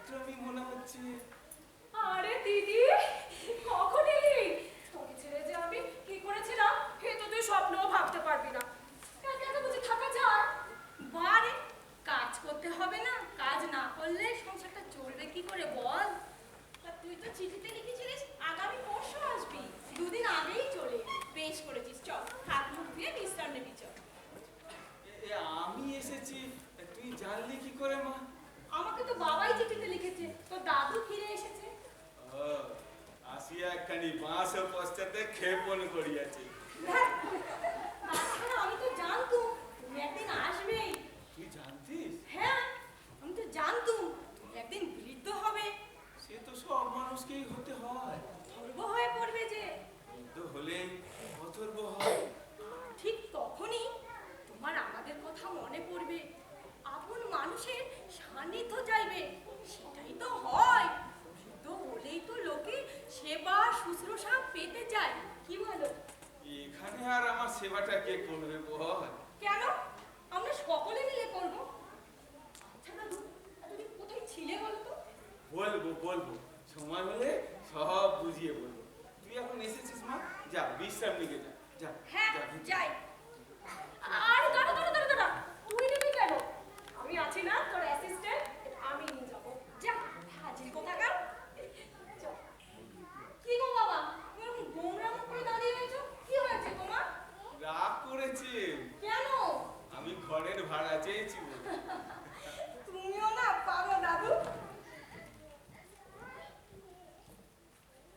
ব্যতিক্রমী মনে হচ্ছে। আরে দিদি, কখন এলি? তোকে ছেড়ে যে আমি কি করেছিলাম এ তো তুই স্বপ্নেও ভাবতে পারবি না। একা একা বুঝে থাকা যায়? বারে কাজ করতে হবে না, কাজ না করলে সংসারটা চলবে কি করে বল? তা তুই তো চিঠিতে লিখেছিলিস আগামী পরশু আসবি, দুদিন আগেই চলে এলি। বেশ করেছিস, চল হাত মুখ ধুয়ে বিশ্রাম নিবি চল। আমি এসেছি, তুই জানলি কি করে মা? আমাকে তো বাবাই চিঠিতে লিখেছে, তো দাদু ফিরে এসেছে। ও, আসিয়া একখানি বাঁশ পশ্চাতে ক্ষেপণ করিয়াছে। তাছাড়া আমি তো জানতুম তুমি একদিন আসবেই। তুই জানতিস? হ্যাঁ, আমি তো জানতুম তুমি একদিন বৃদ্ধ হবে। সে তো সব মানুষকেই হতে হয়। অথর্ব হয়ে পড়বে যে। বৃদ্ধ হলে অথর্ব হয়। ঠিক তখনই তোমার আমাদের কথা মনে পড়বে, আপন মানুষের সান্নিধ্য চাইবে। সেটাই তো হয়, বৃদ্ধ হলেই তো লোকে সেবা শুশ্রূষা পেতে চায়, কি বলো? এখানে আর আমার সেবাটা কে করবে বল? কেন? আমরা সকলে মিলে করবো। আচ্ছা দাদু, এতদিন কোথায় ছিলে বলো তো? বলবো বলবো, সময় হলে সব বুঝিয়ে বলবো। তুই এখন এসেছিস মা, যা বিশ্রাম নিয়ে যা। যা হ্যাঁ যা ভিতরে। যাই। আরে দাঁড়া দাঁড়া দাঁড়া দাঁড়া, তুই নিবি কেন? আমি আছি না তোর অ্যাসিস্ট্যান্ট, আমি নিয়ে যাবো। যা হাজির কোথাকার। চল। কি গো বাবা, তুমি এরকম গোমড়া মুখ করে দাঁড়িয়ে রয়েছো, কি হয়েছে তোমার? রাগ করেছে। কেন? আমি ঘরের ভাড়া চেয়েছি বলে। তুমিও না পারো দাদু।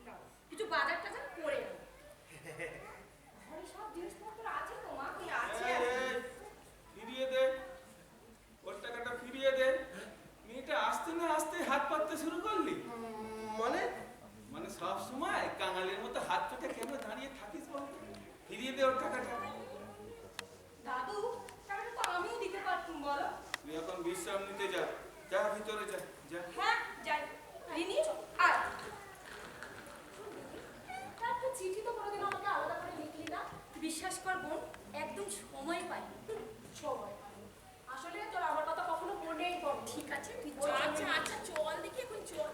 নাও, কিছু বাজার টাজার করে আনো। ঘরে সব জিনিসপত্র আছে তো মা, কি আছে? এই, ফিরিয়ে দে, ওর টাকাটা ফিরিয়ে দে। মেয়েটা আসতে না আসতে হাত পাততে শুরু করলি। মানে মানে সব সময় কাঙালের মতো হাত পেতে কেন দাঁড়িয়ে থাকিস বলতো? ফিরিয়ে দে ওর টাকাটা। দাদু, টাকাটা তো আমিও দিতে পারতুম বলো। তুই এখন বিশ্রাম নিতে যা, যা ভিতরে যা যা। হ্যাঁ যাই। রিনি আর একটা চিঠি তো কোনোদিন আমাকে আলাদা করে লিখলি না। বিশ্বাস কর বোন, একদম সময় পাই। সময় পাই। আসলে তোর আমার কথা কখনো মনেই পড়ে। ঠিক আছে তুই চল। আচ্ছা আচ্ছা চল দেখি, এখন চল।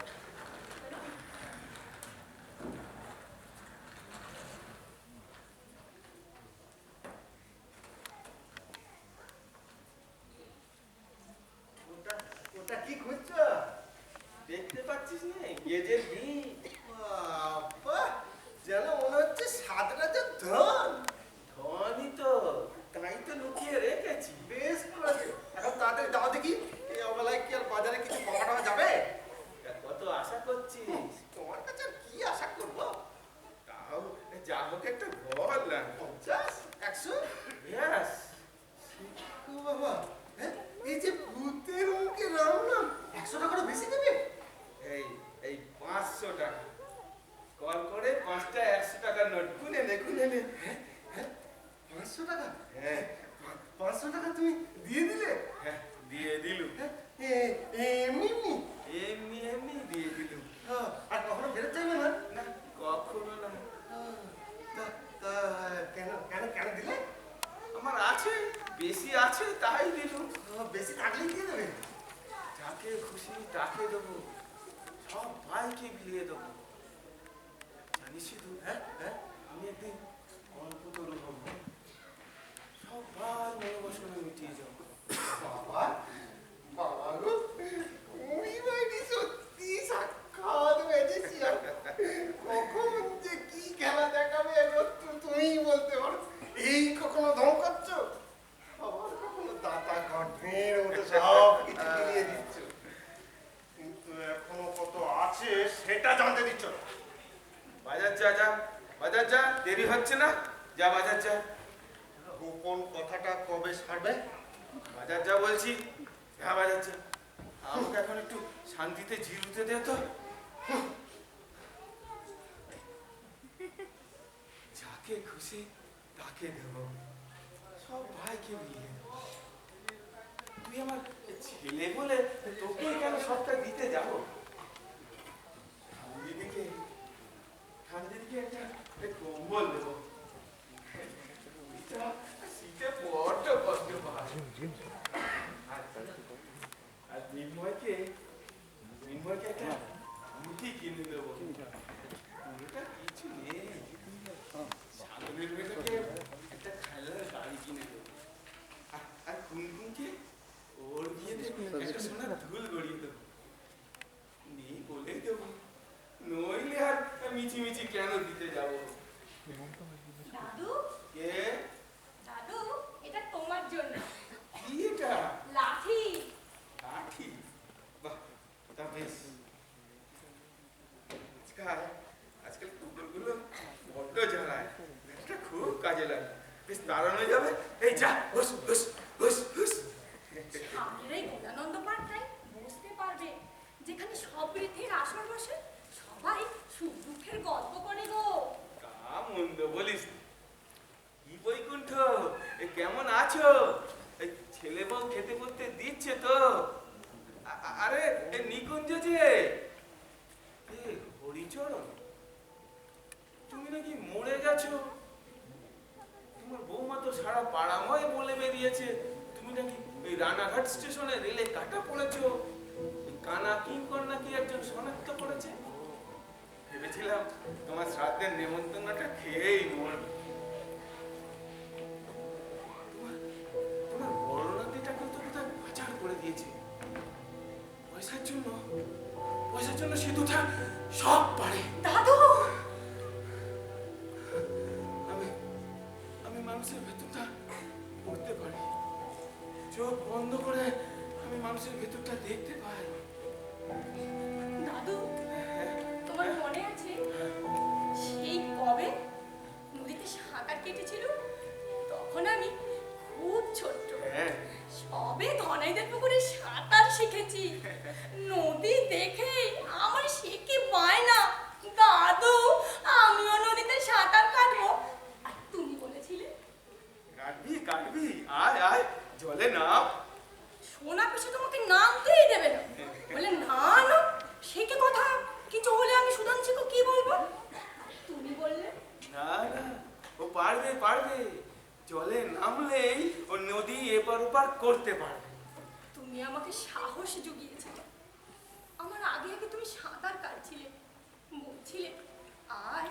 ওটা ওটা কি খুঁজছো? দেখতে পাচ্ছিস না গেজের দিন? বাবা, যেন মনে হচ্ছে সাতটা যে ধন। ধনই তো, তাই তো লুকিয়ে রেখেছি। বেশ করেছে। এখন তাড়াতাড়ি দাও দেখি, এই অবেলায় কি আর বাজারে কিছু পাওয়া যাবে? তা কত আশা করছিস? তোমার কাছে আর কি আশা করবো? তাও যা হোক একটা বল না। 50, 100? ব্যাস। ও বাবা, হ্যাঁ, এই যে ভূতের মুখে রাম নাম 100 টাকারও বেশি দেবে? এই এই 500 টাকা কল করে 5টা 100 টাকার নোট গুনে নে গুনে নে। হ্যাঁ, 500 টাকা? হ্যাঁ 500 টাকা তুমি দিয়ে দিলে? হ্যাঁ দিয়ে দিলু। হ্যাঁ, এমনি এমনি? এমনি এমনি দিয়ে দিলু। আর কখনো ফেরত চাইবে না? না কখনো না। তা তা কেন কেন কেন দিলে? আমার আছে, বেশি আছে তাই দিলু। বেশি থাকলেই দিয়ে দেবে? যাকে খুশি তাকে দেবো, সব ভাইকে বিলিয়ে দেবো। জানিস শুধু হ্যাঁ হ্যাঁ, আমি একদিন কল্পতরু হব, সবার মনোবাসনা মিটিয়ে যাবো। বাবা বাবা গো, ওই বাড়ি সত্যি সাক্ষাৎ বেজেছি। কখন যে কি খেলা দেখাবে এবার তুমিই বলতে পারো। এই কখনো ধমকাচ্ছ, আবার কখনো দাতা কর্ণের মতো সব কিছু মিলিয়ে দিচ্ছ, কিন্তু এখনো কত আছে সেটা জানতে দিচ্ছ না। বাজার যা যা, বাজার যা, দেরি হচ্ছে না, যা বাজার যা। গোপন কথাটা কবে সারবে? বাজার যা বলছি, যা বাজার যা। আমাকে এখন একটু শান্তিতে জিরুতে দে তো। যাকে খুশি তাকে দেবো, সব ভাইকে বিলিয়ে দেবো। তুই আমার ছেলে বলে তোকে কেন সবটা দিতে যাবো? ঠান্দিদিকে একটা কম্বল দেবো। শীতে বড্ড কষ্ট পায়। আর ধুল গড়িয়ে দেবো। নেই বলেই দেবো, নইলে আর মিছি মিছি কেন দিতে যাবো? দাদু, কে? দাদু, এটা তোমার জন্য কি এটা? লাঠি। লাঠি? বাহ, তা বেশ। আজকাল কুকুরগুলো বড্ড জ্বালায়, এটা খুব কাজে লাগে, বেশ তাড়ানো যাবে। এই যা, হুস হুস হুস হুস। আমাদের এই গদানন্দ পাড়ায় বুঝতে পারবে, যেখানে সব বৃদ্ধির আসর বসে, সবাই সুখ দুঃখের গল্প করে গো। কা মন্দ বলিস না। কি বৈকুণ্ঠ, কেমন আছো? এই ছেলে বউ খেতে পড়তে দিচ্ছে তো? আরে নিকুঞ্জ যে, হরিচরণ, তুমি নাকি মরে গেছো। তোমার বৌমা তো সারা পাড়াময় বলে বেরিয়েছে তুমি নাকি ওই রানাঘাট স্টেশনে রেলে কাটা পড়েছো। কানা কিংকর্ণা কি একজন শনাক্ত করেছে। ভেবেছিলাম তোমার শ্রাদ্ধের নেমন্তন্নটা খেয়েই মরবে। তোমার বড় নাতিটাকেও তো কোথায় পাচার করে দিয়েছে পয়সার জন্য। পয়সার জন্য সে দুটা সব পারে। দাদু, আমি মানুষের ভেতরটা পড়তে পারি, চোখ বন্ধ করে আমি মানুষের ভেতরটা দেখতে পাই। দাদু, তোমার মনে আছে সেই কবে নদীতে সাঁতার কেটেছিল? তখন আমি খুব ছোট্ট, হ্যাঁ, সবে ধনাইদের পুকুরে সাঁতার শিখেছি। নদী দেখেই আমার সে কি বায়না, দাদু আমিও নদীতে সাঁতার কাটবো। আর তুমি বলেছিলে কাটবি কাটবি, আয় আয় জলে নাম। সোনা পিসে তোমাকে নামতেই দেবে না, বলে না না সে কি কথা, কিছু হলে আমি সুধাংশীকে কি বলবো? তুমি বললে না না, ও পারবে পারবে, জলে নামলেই ও নদী এপার ওপার করতে পারবে। তুমি আমাকে সাহস জুগিয়েছিলে। আমার আগে আগে তুমি সাঁতার কাটছিলে, বলছিলে আয়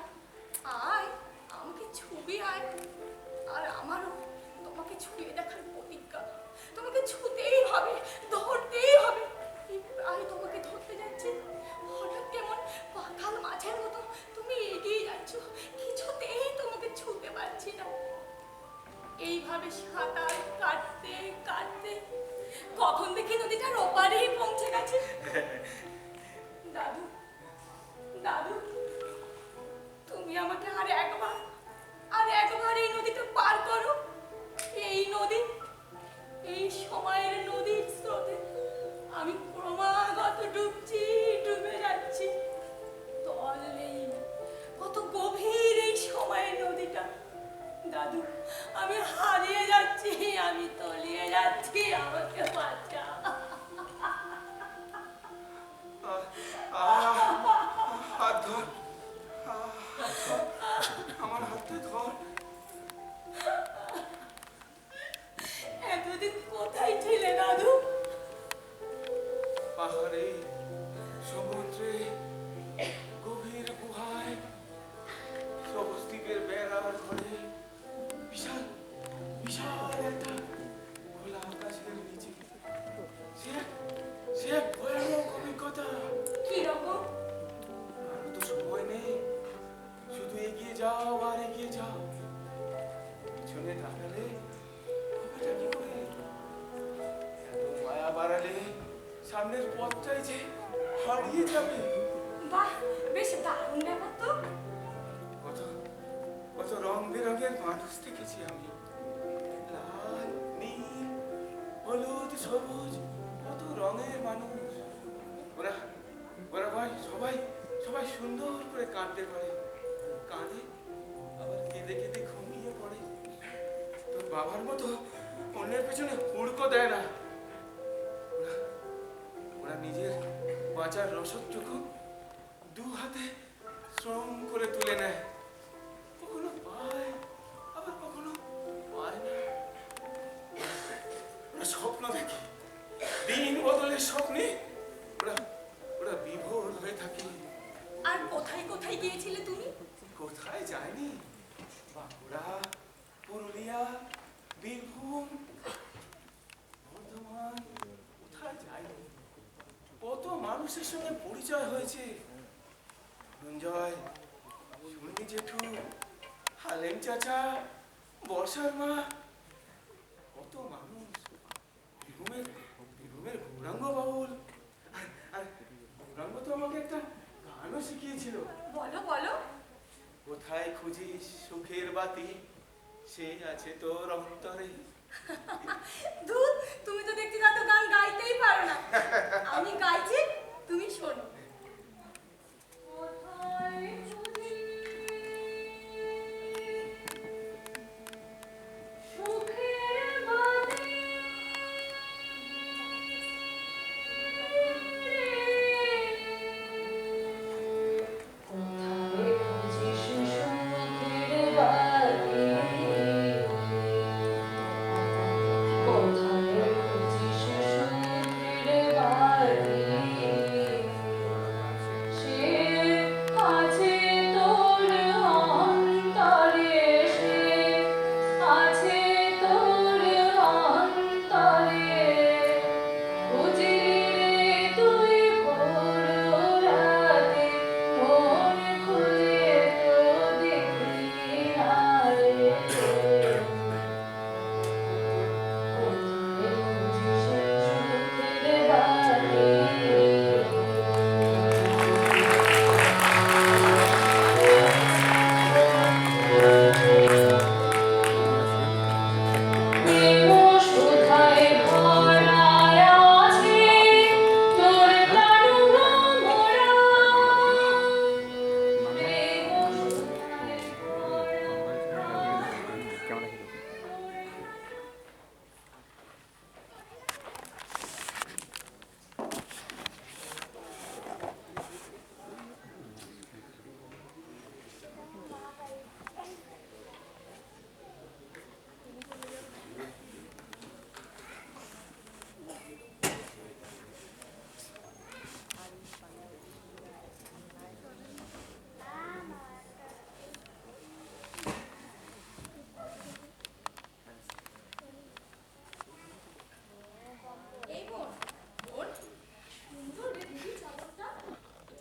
আয় আমাকে ছুবি আয়। আর আমারও তোমাকে ছুঁয়ে দেখার প্রতিজ্ঞা, তোমাকে ছুতেই হবে, ধরতেই হবে। এই প্রায় তোমাকে ধরতে যাচ্ছি, হঠাৎ কেমন পাতাল মাছের মতো তুমি এগিয়ে যাচ্ছ, কিছুতেই তোমাকে ছুতে পারছি না। এইভাবে সাঁতার কাটতে কাটতে কখন দেখি নদীটার ওপারেই পৌঁছে গেছে। দাদু, দাদু, তুমি আমাকে আর একবার এই নদীটা পার করো। এই নদী, এই সময়ের নদীর স্রোতে আমি ক্রমাগত ডুবছি, ডুবে যাচ্ছি। তল নেই, কত গভীর এই সময়ের নদীটা। দাদু, আমি হারিয়ে যাচ্ছি, আমি তলিয়ে যাচ্ছি, আমাকে বাঁচা। হাত ধর, আমার হাতটা ধর। এতদিন কোথায় ছিলে দাদু? পাহাড়ে, সমুদ্রে, গভীর গুহায়, সবুজ দ্বীপের বেড়ার ঘরে, বিশাল বিশাল একটা খোলা আকাশের নিচে। সে এক ভয়ানক অভিজ্ঞতা। কিরকম? আর তো সময় নেই, শুধু এগিয়ে যাও আর এগিয়ে যাও। পিছনে তাকালে হবেটা কি করে? এত মায়া বাড়ালে সামনের পথটাই যে হারিয়ে যাবে। বাহ, বেশ দারুণ ব্যাপার তো। কত কত রং বেরঙের মানুষ দেখেছি আমি, লাল, নীল, হলুদ, সবুজ, কত রঙের মানুষ। ওরা ওরা ভাই সবাই সবাই সুন্দর করে কাঁদতে পারে, কাঁদে আবার কেঁদে কেঁদে ঘুমিয়ে পড়ে। তোর বাবার মতো অন্যের পেছনে হুড়কো দেয় না। ওরা নিজের বাঁচার রসদটুকু দু হাতে শ্রম করে তুলে নেয়, কখনো পায় আবার কখনো পায় না। ওরা স্বপ্ন দেখে, দিন বদলের স্বপ্নে ওরা ওরা বিভোর হয়ে থাকে। আর কোথায় কোথায় গিয়েছিলে তুমি? কোথায় যায়নি? বাঁকুড়া, পুরুলিয়া, বীরভূম, বর্ধমান, কোথায় যায়নি? কত মানুষের সঙ্গে পরিচয় হয়েছে। রঞ্জয়, সুমি জেঠু, হালেম চাচা, বর্ষার মা, কত মানুষ। বীরভূমের গৌরাঙ্গ বাউল, আর গৌরাঙ্গ তো আমাকে একটা গানও শিখিয়েছিল। বলো বলো। কোথায় খুঁজিস সুখের বাতি, সে আছে তোর অন্তরে। ধুর, তুমি তো দেখছি না তো গান গাইতেই পারো না। আমি গাইছি, তুমি শোনো। কোথায় সুখের বাতি, কোথায় খুঁজিস সুখের বাতি, কোথায় খুঁজিস সুখের বাতি, সে আছে তোর অন্তরে, সে আছে তোর অন্তরে, খুঁজলি রে তুই ভোর রাতে, মন খুলে তো দেখলি না রে। কোথায় খুঁজিস সুখের বাতি, প্রেম সুধায় ভরা আছে তোর প্রাণ ভ্রমরা, প্রেম সুধায় ভরা। এই বোন, বোন, সুন্দর রে দিদি চাদরটা।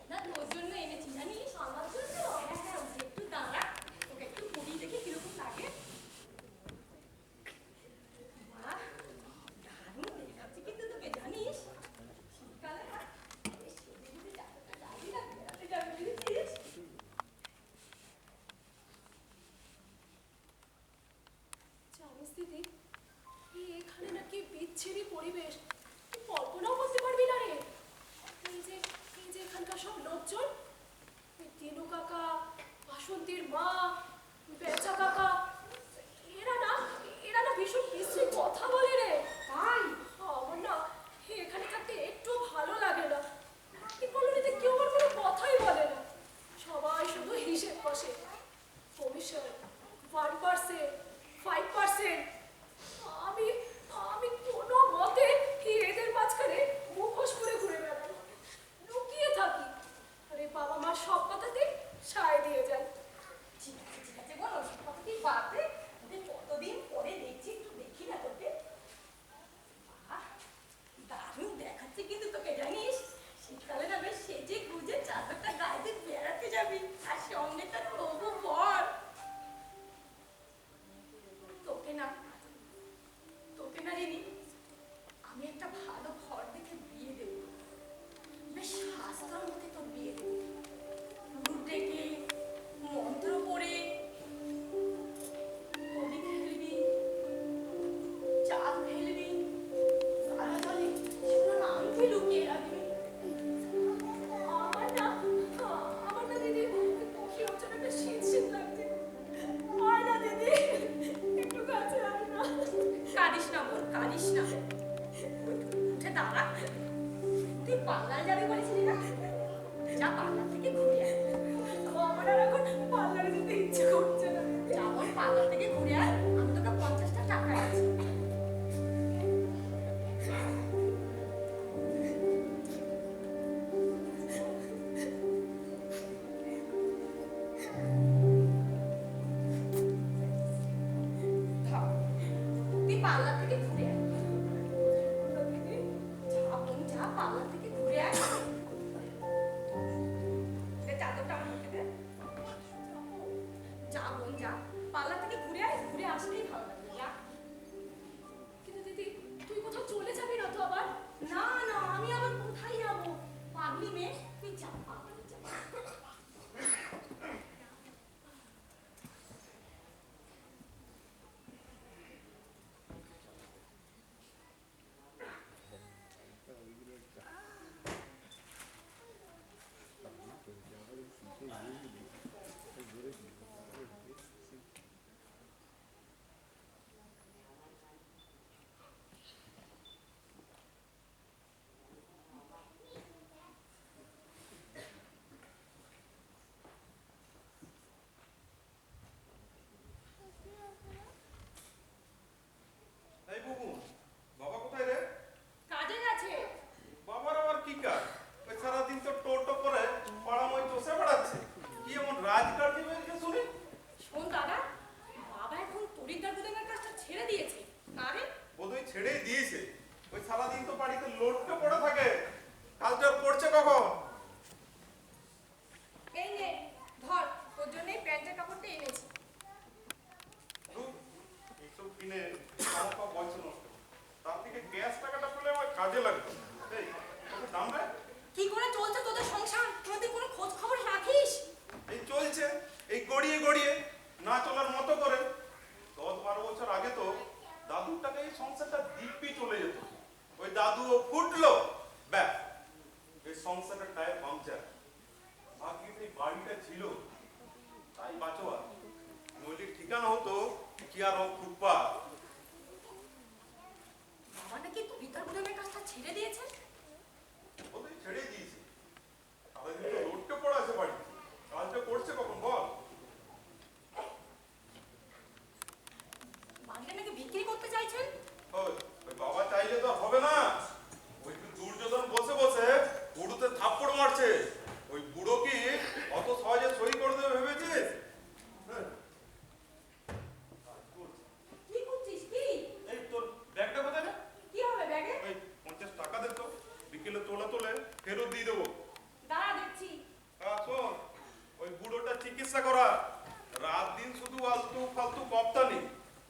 না তোর জন্য এনেছি জানিস? আমার জন্য? হ্যাঁ, একটু দাঁড়া, তোকে একটু পরিয়ে দেখি কিরকম লাগে। বাহ, দারুণ দেখাচ্ছে কিন্তু তোকে জানিস? শীতকালে না বেশ সেজে গুজে চাদরটা গায়ে না বেড়াতে যাবে বুঝেছিস? জানিস দিদি, এখানে নাকি বিচ্ছিরি পরিবেশ, তুই কল্পনাও করতে পারবি না রে। এই যে এখানকার সব লোকজন, এই দিনু কাকা, বাসন্তীর মা, বেচা কাকা, এরা না ভীষণ বিশ্রী কথা বলে রে। তাই আমার না এখানে থাকতে একটু ভালো লাগে না। এই কলোনিতে কেউ আমার কোনো কথাই বলে না, সবাই শুধু হিসেব কষে। কমিশন 1%, 5%। আমি আমি কোনো মতে এদের মাঝখানে মুখোশ করে ঘুরে বেড়াই, লুকিয়ে থাকি। আরে বাবা মা সব কথাতে সায় দিয়ে যায়। ঠিক আছে বলো, সব কথাতেই বাদ দে। তোদের কতদিন পরে দেখছি, একটু দেখি না তোকে। বাহ, দারুণ দেখাচ্ছে কিন্তু তোকে জানিস? শীতকালে না বেশ সেজে গুজে চাদরটা গায়ে দিয়ে বেড়াতে যাবি, আর সঙ্গে তার তবু বর। তোকে না রিনি, আমি একটা ভালো ঘর দেখে বিয়ে দেবো। বেশ শাস্ত্র মতে তোর বিয়ে দেবো, পুরুষ ডেকে মন্ত্র পড়ে কবি খেলবি, চাঁদ ফেলবি, সারা জলে সেগুলো না আমি লুকিয়ে রাখবি। আমার না দিদি বসে হচ্ছে একটা শীত শীত লাগছে। আয় না দিদি, একটু কাছে আয় না। কাঁদিস না বোন, কাঁদিস না, উঠে দাঁড়া। তুই পাগল যাবি বলেছিলি না? এই বুবু, বাবা কোথায় রে? কাজে গেছে। বাবার আবার কি কাজ? ওই সারাদিন তো টোটো করে পাড়াময় চষে বেড়াচ্ছে। কি এমন রাজকার্য বেরিয়ে শুনি? শোন দাদা, বাবা এখন তরিদার গুদামের কাজটা ছেড়ে দিয়েছে। আরে বোধহয় ছেড়েই দিয়েছে। ওই সারাদিন তো বাড়িতে লোডটা পড়ে থাকে। কাজটা পড়ছে কখন? এই নে ধর, তোর জন্যই প্যান্টের কাপড়টা এনেছি। ধুর, এইসব কিনে আমার সব পয়সা নষ্ট। তার থেকে গ্যাস টাকাটা পেলে আমার কাজে লাগবে। এই, কত দাম রে? কি করে চলছে তোদের সংসার? কোনোদিন কোনো খোঁজ খবর রাখিস? এই চলছে, এই গড়িয়ে গড়িয়ে, না চলার মতো করে। 10-12 বছর আগে তো দাদুর টাকা এই সংসারটা দিব্যি চলে যেত। ওই দাদুও ফুটলো, ব্যাস, এই সংসারের টায়ার পাংচার। বাকি এই বাড়িটা ছিল, তাই বাঁচোয়া। নইলে ঠিকানা হতো কি আর ও ফুটপাত। বাবা নাকি তরিদার গুদামের কাজটা ছেড়ে দিয়েছে? ওদের ছেড়ে দিয়েছে। সারাদিন তো লোডটা পড়ে আছে বাড়িতে। কাজটা করছে কখন বল? বাংলা নাকি বিক্রি করতে চাইছেন? ওই বাবা চাইলে তো হবে না। ওই দুর্যোধন বসে বসে বুড়োতে থাপ্পড় মারছে। ওই বুড়ো কি অত সহজে সই করে দেবে ভেবেছিস? হ্যাঁ। কি করছিস কি? এই তোর ব্যাগটা কোথায় রে? কি হবে ব্যাগে? ওই 50 টাকা দে তো, বিকেলে তোলে তোলে ফেরত দিয়ে দেবো। দাঁড়া দেখছি। শোন, ওই বুড়োটা চিকিৎসা করা। রাত দিন শুধু আলতু ফালতু বকতানি।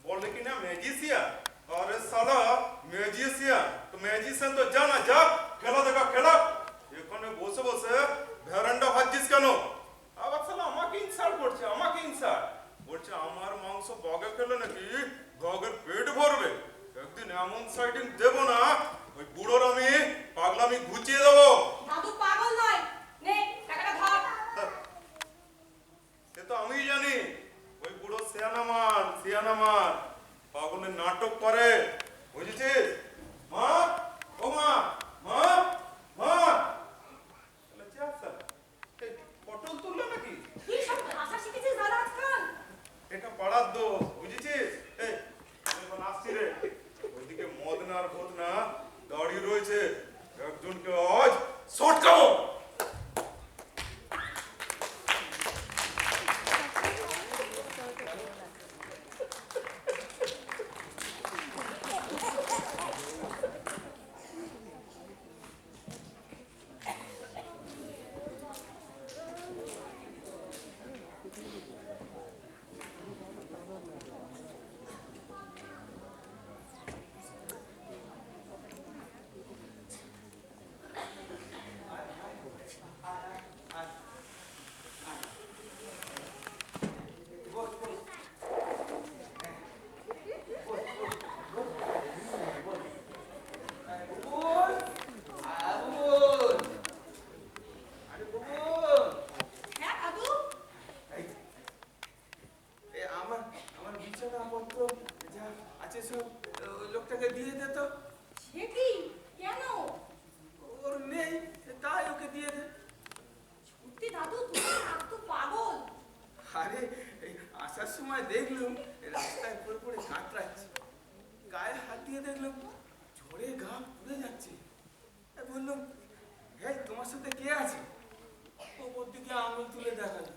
বলে কিনা ম্যাজিশিয়ান। আরে সালা ম্যাজিশিয়ান তো ম্যাজিশিয়ান তো জানা যা, খেলা দেখা খেলা। এখানে বসে বসে ভেরান্ডা ভাজছিস কেন? আবার সালা আমাকে ইনসাল্ট করছে, আমাকে ইনসাল্ট বলছে আমার মাংস বগে খেলে নাকি বগের পেট ভরবে। একদিন এমন সাইডিং দেবো না, ওই বুড়োর আমি পাগলামি ঘুচিয়ে দেবো। দাদু পাগল নয়। নে টাকাটা ধর। সে তো আমি জানি। ওই বুড়ো সিয়ানামান পাগলের নাটক করে, বুঝেছিস? মা, ও মা, মা, মা। তাহলে যা স্যার, এই পটল তুললো নাকি? কি সব ভাষা শিখেছিস দাদা আজকাল? এটা পাড়ার দোষ, বুঝেছিস? এই আমি এখন আসছি রে। ওইদিকে মদনা আর ভদনা দাঁড়িয়ে রয়েছে। একজনকে আজ শটকাবো। হ্যাঁ দাদু? আমার বিছানাপত্র যা আছে সব ওই লোকটাকে দিয়ে দে তো। সে কি? কেন? ওর নেই, তাই ওকে দিয়ে দে। সত্যি দাদু, তুমি তো পাগল। আরে এই আসার সময় দেখলুম রাস্তায় পড়ে পড়ে কাতরাচ্ছে। গায়ে হাত দিয়ে দেখলাম ঝড়ে গা পুড়ে যাচ্ছে। বললাম, হ্যাঁ তোমার সাথে কে আছে? ওপর দিকে আঙুল তুলে দেখালো,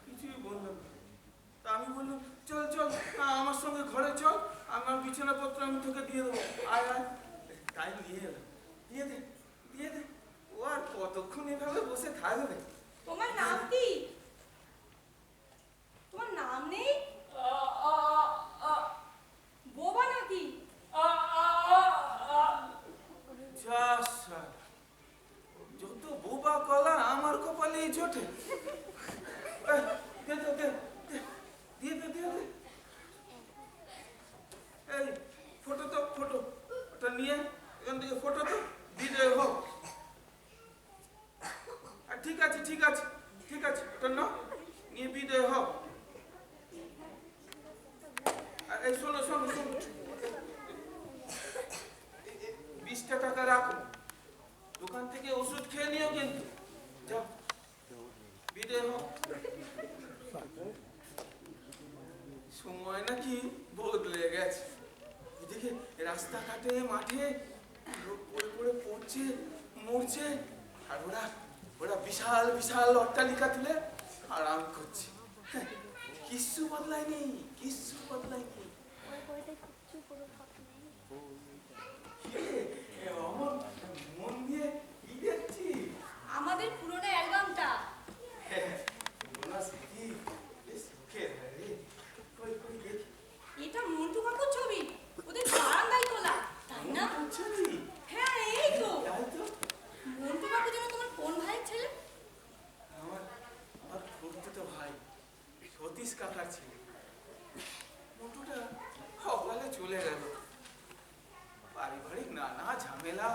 কিছুই বললাম না। তা আমি বললাম, চল চল আমার সঙ্গে ঘরে চল, আমার বিছানাপত্র আমি তোকে দিয়ে দেবো, আয় আয়। তাই নিয়ে এলাম। দিয়ে দে, দিয়ে দে। ও আর কতক্ষণ এভাবে বসে থাকবে? তোমার নাম কি? তোমার নাম নেই? বোবা নাকি? যা শালা, যত বোবা কলা আমার দিয়েছি ওঠে দে দে দে দিয়ে দে দিয়ে দে এই ফটো তো ফটো ওটা নিয়ে এখান থেকে ফটো তো দিয়ে হোক ঠিক আছে ঠিক আছে ঠিক আছে ওটা নাও নিয়ে বিদায় হোক এই শোনো শোনো শোনো 20টা টাকা রাখো দোকান থেকে ওষুধ খেয়ে নিও কিন্তু যাও বিদায় হোক সময় নাকি বদলে গেছে এদিকে রাস্তাঘাটে মাঠে লোক পড়ে পড়ে পড়ছে মরছে আর ওরা ওরা বিশাল বিশাল অট্টালিকা তুলে আরাম করছে কিচ্ছু বদলায়নি কিচ্ছু বদলায়নি অমন মন দিয়ে কি দেখছি আমাদের পুরনো অ্যালবামটা এটা মন্টু কাকুর ছবি ওদের বারান্দায় তোলা তাই না হ্যাঁ এই তো মন্টু কাকু যেন তোমার কোন ভাইয়ের ছেলে আমার খুড়তুতো ভাই সতীশ কাকার ছেলে মোটুটা অকালে চলে গেল পারিবারিক নানা ঝামেলা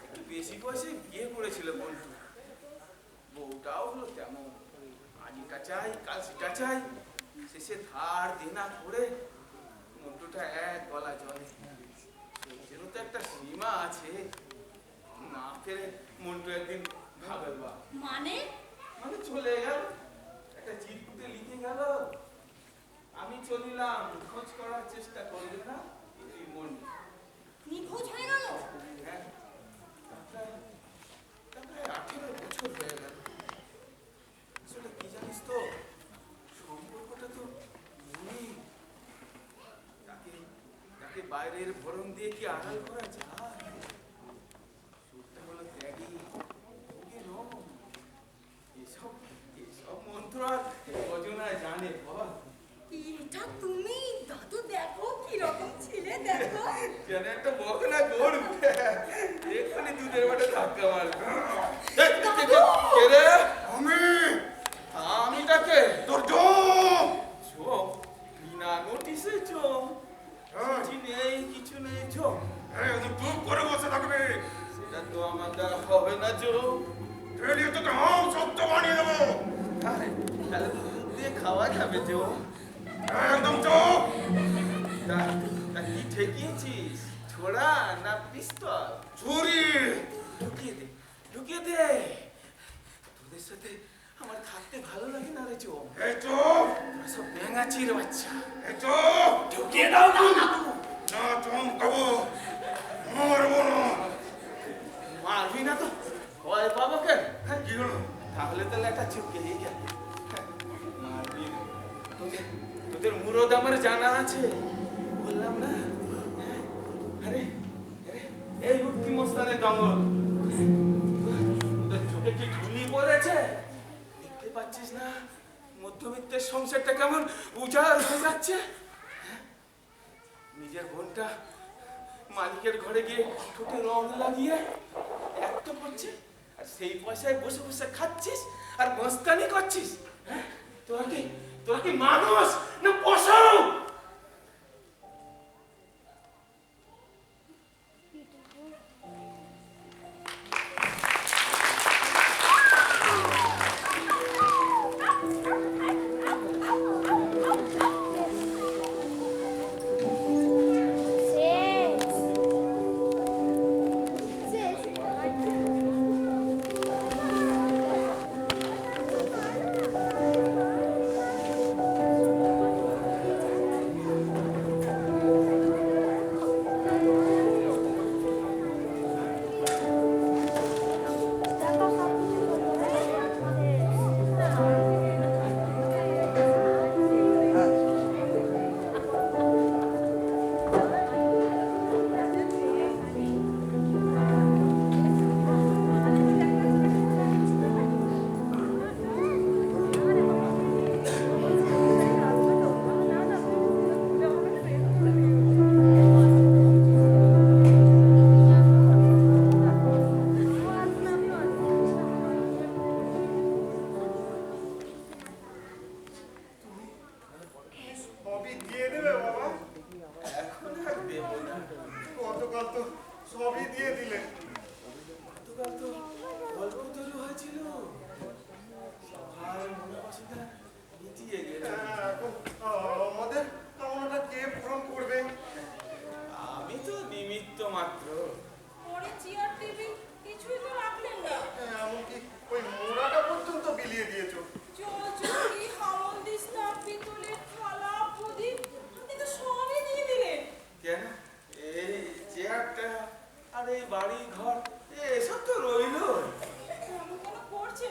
একটু বেশি বয়সে বিয়ে করেছিল মন্টু বউটাও হলো তেমন আজ এটা চাই কাল সেটা চাই শেষে ধার দেনা করে মন্টুটা এক গলা জলে সেজন্য তো একটা সীমা আছে না ফেরে মন্টু একদিন ভাবের বা মানে মানে চলে গেল একটা চিরকুটে লিখে গেল আমি চলিলাম খোঁজ করার চেষ্টা করবে না তুই মন নিখোঁজ হয়ে গেল হ্যাঁ প্রায় 18 বছর হয়ে গেল আসলে কি জানিস তো সম্পর্কটা তো নেই তাকে তাকে বাইরের ভরণ দিয়ে কি আড়াল করা যায় সুরটা হলো ত্যাগী ওকে নয় এসব এসব মন্ত্র আর অজনায় জানে বল এটা তুমি দাদু দেখো কি রকম ছিলে দেখো যেন একটা বকনা গরু এক্ষুনি দুধের বাটে ধাক্কা মারবে কে রে আমিটাকে তোর জম চোখ বিনা নোটিসে চোখ চিঠি নেই কিছু নেই চোখ চুপ করে বসে থাকবে সেটা তো আমার দ্বারা হবে না চোখ রেডিও তোকে হাও শব্দ বানিয়ে দেবো তাহলে তো দুধ দিয়ে খাওয়া যাবে চোখ একদম চুপ তা কি ঠেকিয়েছিস ছোড়া না পিস্তল ছুরি ঢুকিয়ে দে তোদের সাথে আমার থাকতে ভালো লাগে না রে চোখ এই চুপ সব ব্যাঙাচির বাচ্চা এই চুপ ঢুকিয়ে দাও না না চমকাবো মারবো না মারবি না তো ভয় পাবো কেন কি হলো তাহলে তো লেখা চুপকে দিয়ে গেল মারবি না। তোদের মুরদ আমার জানা আছে বললাম না আরে আরে এই মুক্তি মস্তানের দঙ্গল তোদের চোখে কি ঢুলি পড়েছে দেখতে পাচ্ছিস না মধ্যবিত্তের সংসারটা কেমন উজাড় হয়ে যাচ্ছে নিজের বোনটা মালিকের ঘরে গিয়ে ঠোঁটে রং লাগিয়ে একটা করছে আর সেই পয়সায় বসে বসে খাচ্ছিস আর মস্তানি করছিস হ্যাঁ তোরা কি মানুষ না পশু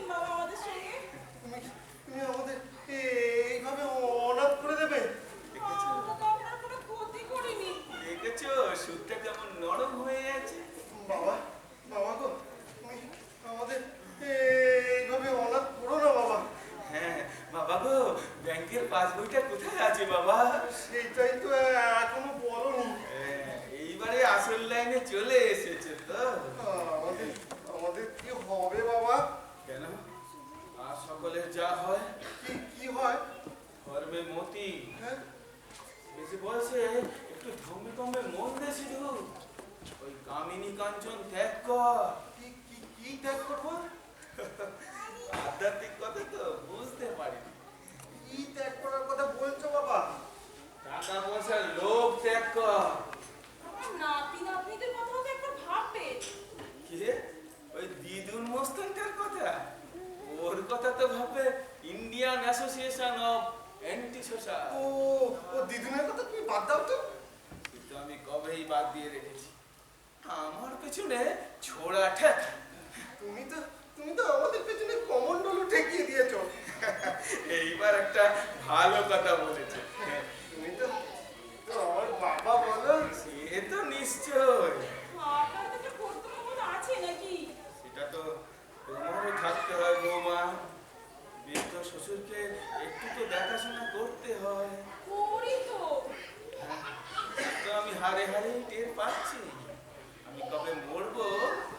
আসুন বাবা আমাদের সঙ্গে। তুমি আমাদের এইভাবে অনাথ করে দেবে? দেখেছো আমরা তো আপনার কোনো ক্ষতি করিনি। দেখেছো সুরটা কেমন নরম হয়ে আছে। বাবা, বাবা গো, তুমি আমাদের এইভাবে অনাথ করো না বাবা। হ্যাঁ বাবা গো, ব্যাংকের পাসবইটা কোথায় আছে বাবা? সেইটাই তো এখনো বলোনি। এইবারে আসল লাইনে চলে এসেছে তো। আমাদের আমাদের কি হবে বাবা? কেন আর সকলের যা হয় কি হয়? ধর্মে মতি, হ্যাঁ? বেশি বয়সে একটু ধর্মে কমে মন দে শুধু। ওই কামিনী কাঞ্চন ত্যাগ কর। কি ত্যাগ করবো? আধ্যাত্মিক কথা তো বুঝতে পারিনি। কি ত্যাগ করার কথা বলছো বাবা? টাকা পয়সার লোভ ত্যাগ কর। আমার নাতি নাতনিদের কথাও তো একবার ভাববেন। কে? ওই দিদুন মস্তানটার কথা? ওর কথা তো ভাববে Indian association of anti social. ও দিদুনের কথা তুমি বাদ দাও তো। কিন্তু আমি কবেই বাদ দিয়ে রেখেছি। আমার পেছনে ছোড়া ঠেক। তুমি তো আমাদের পেছনে কমন্ডলও ঠেকিয়ে দিয়েছো। এইবার একটা ভালো কথা বলেছে। তুমি তো আমার বাবা বলো। সে তো নিশ্চয়। আপনার তো একটা কর্তব্য আছে নাকি? সেটা তো তোমারও থাকতে হয় বৌমা। বৃদ্ধ শ্বশুরকে একটু তো দেখাশোনা করতে হয়। করি তো। তো আমি হারে হারে টের পাচ্ছি। আমি কবে মরবো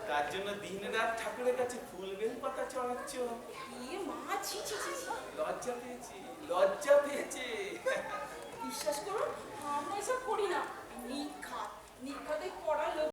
তার জন্য দিন রাত ঠাকুরের কাছে ফুল বেল পাতা চড়াচ্ছ। ইয়ে মা, ছি ছি ছি ছি। লজ্জা পেয়েছি, লজ্জা পেয়েছি। বিশ্বাস করুন আমরা এসব করি না। নিখাত নিখাতে পড়া লোক